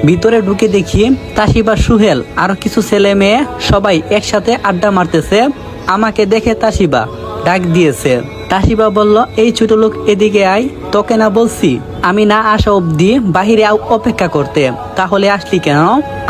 ভিতরে ঢুকে দেখি তাসিবা, সুহেল আর কিছু ছেলে মেয়ে সবাই একসাথে আড্ডা মারতেছে। আমাকে দেখে তাসিবা ডাক দিয়েছে। তাসিবা বলল, এই ছোট লোক এদিকে আয়, তোকে না বলছি আমি না আসা অবধি বাহিরে অপেক্ষা করতে, তাহলে আসলি কেন?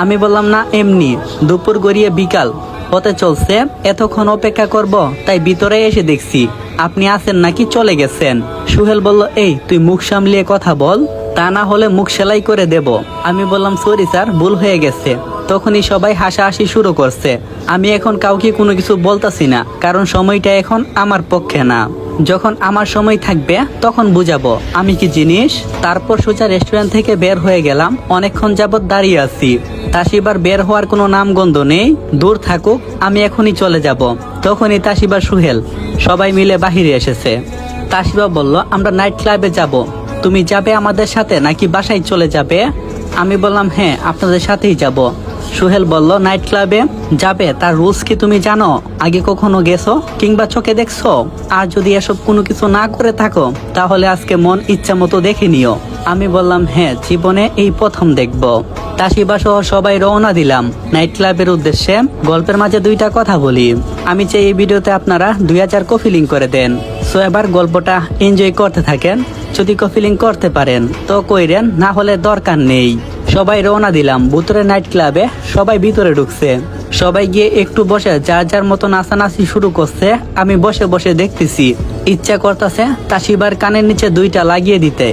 আমি বললাম, না এমনি, দুপুর গড়িয়ে বিকাল হতে চলছে, এতক্ষণ অপেক্ষা করব তাই ভিতরে এসে দেখছি আপনি আছেন নাকি চলে গেছেন। সুহেল বলল, এই তুই মুখ সামলিয়ে কথা বল, তা না হলে মুখ সেলাই করে দেব। আমি বললাম, সরি স্যার, ভুল হয়ে গেছে। তখনই সবাই হাসাহাসি শুরু করছে। আমি এখন কাউকে কোনো কিছু বলতাছি না, কারণ সময়টা এখন আমার পক্ষে না। যখন আমার সময় থাকবে তখন বুঝাবো আমি কি জিনিস। তারপর সোজা রেস্টুরেন্ট থেকে বের হয়ে গেলাম। অনেকক্ষণ যাবৎ দাঁড়িয়ে আছি, তাসিবার বের হওয়ার কোনো নামগন্ধ নেই। দূর থাকুক, আমি এখনই চলে যাব। তখনই তাসিবা, সুহেল সবাই মিলে বাহিরে এসেছে। তাসিবা বলল, আমরা নাইট ক্লাবে যাব, তুমি যাবে আমাদের সাথে নাকি বাসায় চলে যাবে? আমি বললাম, হ্যাঁ আপনাদের সাথেই যাব। সুহেল বলল, নাইট ক্লাবে যাবে তার রুলস কি তুমি জানো? আগে কখনো গেছো কিংবা চোখে দেখছো? আর যদি এসব কোনো কিছু না করে থাকো তাহলে আজকে মন ইচ্ছা মতো দেখে নিও। আমি বললাম, হ্যাঁ জীবনে এই প্রথম দেখব। তাসিবা সহ সবাই রওনা দিলাম নাইট ক্লাবের উদ্দেশ্যে। গল্পের মাঝে দুইটা কথা বলি, আমি চাই এই ভিডিওতে আপনারা 2000 কপি লিঙ্ক করে দেন। সো এবার গল্পটা এনজয় করতে থাকেন। যদি কপি লিঙ্ক করতে পারেন তো কইরেন, না হলে দরকার নেই। সবাই রওনা দিলাম ভুতুরে নাইট ক্লাবে। সবাই ভিতরে ঢুকছে। সবাই গিয়ে একটু বসে যার যার মতো নাচানাচি শুরু করছে। আমি বসে বসে দেখতেছি। ইচ্ছা করতেছে তাসিবার কানের নিচে দুইটা লাগিয়ে দিতে,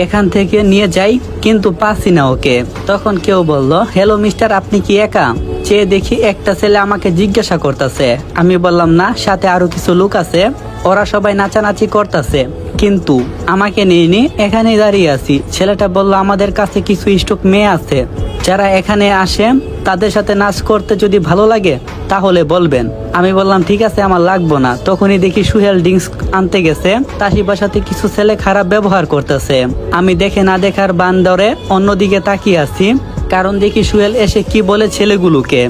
এখান থেকে নিয়ে যাই, কিন্তু পাচ্ছি না ওকে। তখন কেউ বলল, হ্যালো মিস্টার, আপনি কি একা? চেয়ে দেখি একটা ছেলে আমাকে জিজ্ঞাসা করতেছে। আমি বললাম, না, সাথে আরো কিছু লোক আছে, ওরা সবাই নাচানাচি করতেছে, কিন্তু আমাকে নিয়ে এখানেই দাঁড়িয়ে আছি। ছেলেটা বলল, আমাদের কাছে কিছু স্টক মেয়ে আছে যারা এখানে আসে, তাদের সাথে নাচ করতে যদি ভালো লাগে তাহলে বলবেন। আমি বললাম, ঠিক আছে, আমার লাগবো না। তখনই দেখি সুহেল ড্রিঙ্কস আনতে গেছে। তাসিবার সাথে কিছু ছেলে খারাপ ব্যবহার করতেছে। আমি দেখে না দেখার বান ধরে অন্যদিকে তাকিয়ে আছি, কারণ দেখি সুহেল এসে কি বলে ছেলেগুলোকে।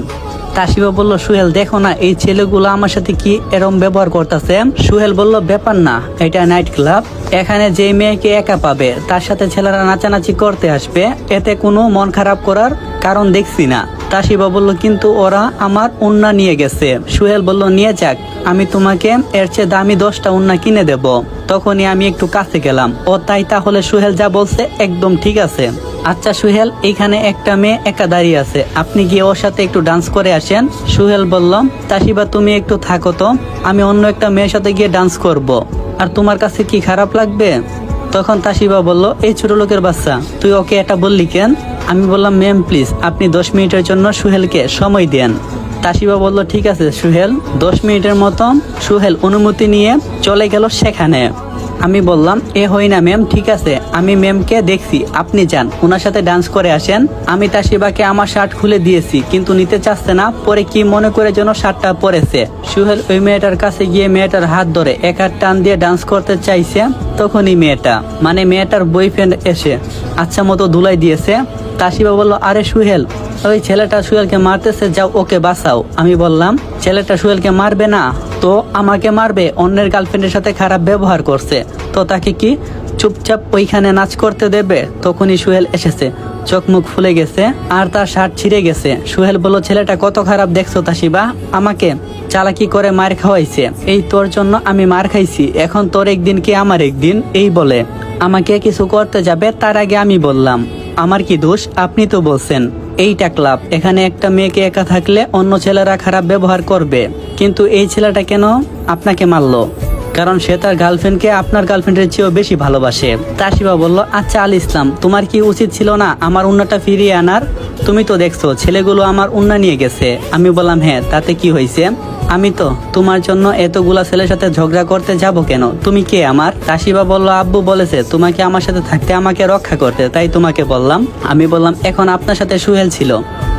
তাসিবা বলল, সুহেল দেখো না এই ছেলেগুলো আমার সাথে কি এরম ব্যবহার করতেছে। সুহেল বলল, ব্যাপার না, এটা নাইট ক্লাব, এখানে যে মেয়েকে একা পাবে তার সাথে ছেলেরা নাচানাচি করতে আসবে, এতে কোনো মন খারাপ করার কারণ দেখছি না। তাসিবা বলল, কিন্তু ওরা আমার উন্না নিয়ে গেছে। সুহেল বলল, নিয়ে যাক, আমি তোমাকে এর চেয়ে দামি 10টা উন্না কিনে দেব। তখনই আমি একটু কাছে গেলাম। ও তাই, তাহলে সুহেল যা বলছে একদম ঠিক আছে। আচ্ছা সুহেল, এখানে একটা মেয়ে একা দাঁড়িয়ে আছে, আপনি গিয়ে ওর সাথে একটু ডান্স করে আসেন। সুহেল বলল, তাসিবা তুমি একটু থাকো তো, আমি অন্য একটা মেয়ের সাথে গিয়ে ডান্স করব। আর তোমার কাছে কি খারাপ লাগবে? তখন তাসিবা বলল, এই ছোট লোকের বাচ্চা, তুই ওকে এটা বললি কেন? আমি বললাম, ম্যাম প্লিজ আপনি 10 মিনিটের জন্য সুহেলকে সময় দেন। তাসিবা বলল, ঠিক আছে সুহেল। 10 মিনিটের মতন সুহেল অনুমতি নিয়ে চলে গেল সেখানে। আমি বললাম, এ হই না ম্যাম, ঠিক আছে, আমি ম্যামকে দেখছি, আপনি যান ওনার সাথে ডান্স করে আসেন। আমি তাসিবাকে আমার শার্ট খুলে দিয়েছি, কিন্তু নিতে চাচ্ছে না। পরে কি মনে করে যেন শার্টটা পরেছে। সুহেল ওই মেয়েটার কাছে গিয়ে মেয়েটার হাত ধরে এক হাত টান দিয়ে ডান্স করতে চাইছে। তখনই মেয়েটার বয়ফ্রেন্ড এসে আচ্ছা মতো ধুলাই দিয়েছে। তাসিবা বলল, আরে সুহেল, ওই ছেলেটা সুহেলকে মারতেছে, যাও ওকে বাঁচাও। আমি বললাম, ছেলেটা সুহেলকে মারবে না তো আমাকে মারবে, অন্যের গার্লফ্রেন্ডের সাথে খারাপ ব্যবহার করছে, তো তাকে কি চুপচাপ ওইখানে নাচ করতে দেবে? তখনই সুহেল এসেছে, চোখ মুখ ফুলে গেছে আর তার শার্ট ছিঁড়ে গেছে। সুহেল বলল, ছেলেটা কত খারাপ দেখছো তাসিবা, আমাকে চালাকি করে মার খাওয়াইছে, এই তোর জন্য আমি মার খাইছি, এখন তোর একদিন কি আমার একদিন, এই বলে আমাকে কিছু করতে যাবে। তার আগে আমি বললাম, আমার কি দোষ? আপনি তো বলছেন এইটা ক্লাব, এখানে একটা মেয়েকে একা থাকলে অন্য ছেলেরা খারাপ ব্যবহার করবে, কিন্তু এই ছেলেটা কেন আপনাকে মারলো? কারণ সে তার গার্লফ্রেন্ডকে আপনার গার্লফ্রেন্ডের চেয়েও বেশি ভালোবাসে। তাসিবা বলল, আচ্ছা আল ইসলাম, তোমার কি উচিত ছিল না আমার উন্নাটা ফিরিয়ে আনার? তুমি তো দেখছো ছেলেগুলো আমার উন্না নিয়ে গেছে। আমি বললাম, হ্যাঁ তাতে কি হয়েছে? আমি তো তোমার জন্য এতগুলা ছেলের সাথে ঝগড়া করতে যাব কেন? তুমি কে আমার? তাসিবা বলল, আব্বু বলেছে তোমাকে আমার সাথে থাকতে, আমাকে রক্ষা করতে, তাই তোমাকে বললাম। আমি বললাম, এখন আপনার সাথে সুহেল ছিল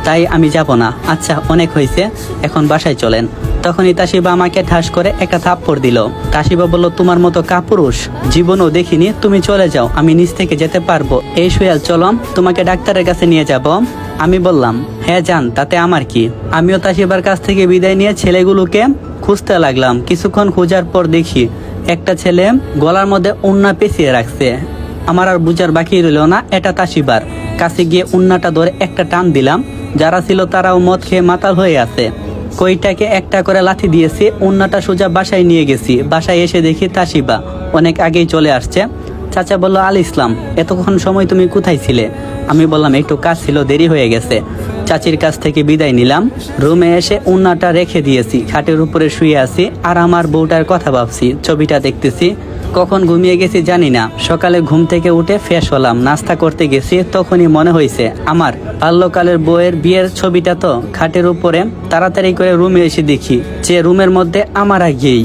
তাই আমি যাব না। আচ্ছা অনেক হয়েছে, এখন বাসায় চলেন। তখনই তাসিবা আমাকে ঠাস করে একটা থাপ্পড় দিল। তাসিবা বলল, তোমার মতো কাপুরুষ জীবনও দেখিনি, তুমি চলে যাও, আমি নিচ থেকে যেতে পারবো। এই সুহেল চলো, তোমাকে ডাক্তারের কাছে নিয়ে যাব। আমি বললাম, হ্যাঁ যান, তাতে আমার কি। আমিও তাসিবার কাছ থেকে বিদায় নিয়ে ছেলেগুলোকে খুঁজতে লাগলাম। কিছুক্ষণ খোঁজার পর দেখি একটা ছেলে গলার মধ্যে ওড়না পেঁচিয়ে রাখছে। আমার আর বুঝার বাকি রইল না এটা তাসিবার। কাছে গিয়ে উন্নাটা ধরে একটা টান দিলাম। যারা ছিল তারাও মদ খেয়ে মাতাল হয়ে আছে। কইটাকে একটা করে লাথি দিয়েছি, উন্নাটা সোজা বাসায় নিয়ে গেছি। বাসায় এসে দেখি তাসিবা অনেক আগেই চলে আসছে। চাচা বলল, আল ইসলাম, এতক্ষণ সময় তুমি কোথায় ছিলে? আমি বললাম, একটু কাজ ছিল, দেরি হয়ে গেছে। চাচির কাছ থেকে বিদায় নিলাম। রুমে এসে উন্নাটা রেখে দিয়েছি, খাটের উপরে শুয়ে আছি আর আমার বউটার কথা ভাবছি, ছবিটা দেখতেছি। কখন ঘুমিয়ে গেছি জানি না। সকালে ঘুম থেকে উঠে ফ্রেশ হলাম, নাস্তা করতে গেছি, তখনই মনে হয়েছে আমার বাল্যকালের বউয়ের বিয়ের ছবিটা তো খাটের উপরে। তাড়াতাড়ি করে রুমে এসে দেখি যে রুমের মধ্যে আমার আগেই